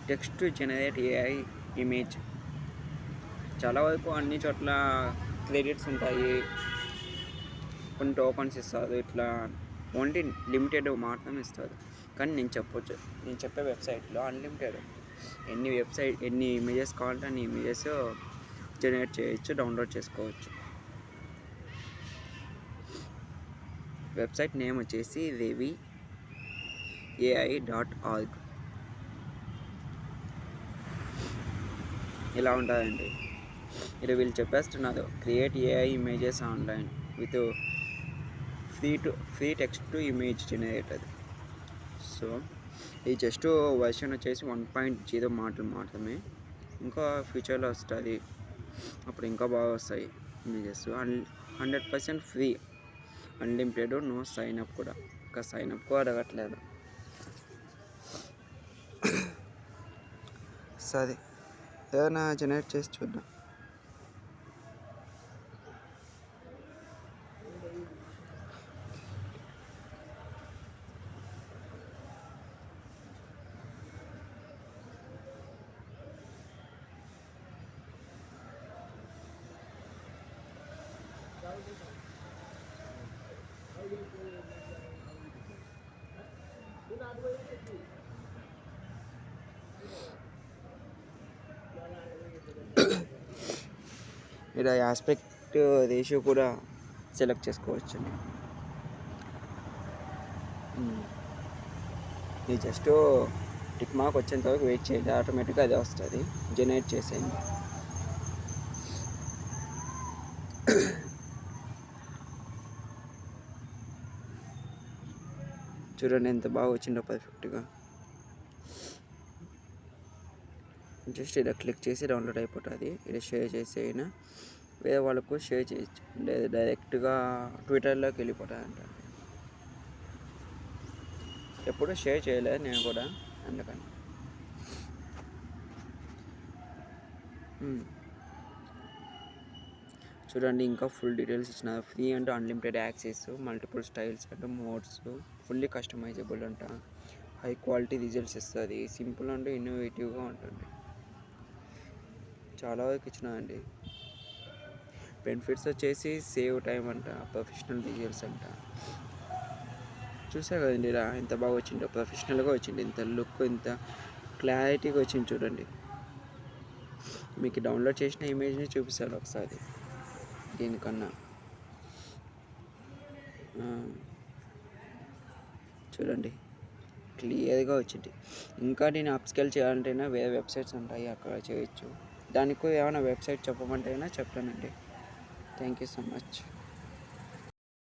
Text generate AI image. చాలా వరకు అన్ని చోట్ల క్రెడిట్స్ ఉంటాయి, కొన్ని టోకన్స్ ఇస్తారు, ఇట్లా ఓన్లీ లిమిటెడ్ మాత్రమే ఇస్తారు. కానీ నేను చెప్పే వెబ్సైట్లో అన్లిమిటెడ్, ఎన్ని ఇమేజెస్ కావాలంటే అన్ని ఇమేజెస్ జనరేట్ చేయొచ్చు, డౌన్లోడ్ చేసుకోవచ్చు. వెబ్సైట్ నేమ్ వచ్చేసి reviai.org. ఇలా ఉంటుందండి. ఇలా వీళ్ళు చెప్పేస్తున్నారు, create AI images online with free text to image generator. So ఈ జస్ట్ వర్షన్ వచ్చేసి 1.0 మాటలు మాత్రమే. ఇంకా ఫ్యూచర్లో వస్తుంది, అప్పుడు ఇంకా బాగా వస్తాయి images. 100% free, unlimited, no sign up కూడా. ఇంకా సైన్ అప్ కూడా అడగట్లేదు. సరే, ఏదైనా జనరేట్ చేసి చూద్దాం. ఇలా ఆస్పెక్ట్ రేషియో కూడా సెలెక్ట్ చేసుకోవచ్చండి. ఇది జస్ట్ టిక్ మార్క్ వచ్చేంత వరకు వెయిట్ చేయండి, ఆటోమేటిక్గా అదే వస్తుంది. జనరేట్ చేసేయండి. చూడండి ఎంత బాగా వచ్చిందో పర్ఫెక్ట్గా. జస్ట్ ఇలా క్లిక్ చేసి డౌన్లోడ్ అయిపోతుంది. ఇలా షేర్ చేసేయినా వేరే వాళ్ళకు షేర్ చేయొచ్చు, లేదా డైరెక్ట్గా ట్విట్టర్లోకి వెళ్ళిపోతాయంట. ఎప్పుడు షేర్ చేయలేదు నేను కూడా, అందుకని. చూడండి, ఇంకా ఫుల్ డీటెయిల్స్ ఇచ్చిన. ఫ్రీ అంటే అన్లిమిటెడ్ యాక్సెస్, మల్టిపుల్ స్టైల్స్ అంటే మోడ్స్, ఫుల్లీ కస్టమైజబుల్ అంట, హై క్వాలిటీ రిజల్ట్స్ ఇస్తుంది, సింపుల్ అండ్ ఇన్నోవేటివ్గా ఉంటుంది. చాలా వరకు ఇచ్చినాయండి. బెనిఫిట్స్ వచ్చేసి సేవ్ టైం అంట, ప్రొఫెషనల్ రిజల్ట్స్ అంట. చూసా కదండి ఇలా ఎంత బాగా వచ్చిందో, ప్రొఫెషనల్గా వచ్చింది, ఇంత లుక్, ఇంత క్లారిటీగా వచ్చింది. చూడండి, మీకు డౌన్లోడ్ చేసిన ఇమేజ్ని చూపిస్తాను ఒకసారి. దీనికన్నా చూడండి క్లియర్గా వచ్చింది. ఇంకా నేను అప్స్కేల్ చేయాలంటేనే వేరే వెబ్సైట్స్ ఉంటాయి, అక్కడ చేయొచ్చు. దానికి ఏమైనా వెబ్సైట్ చెప్పమంటే అయినా చెప్తానండి. Thank you so much.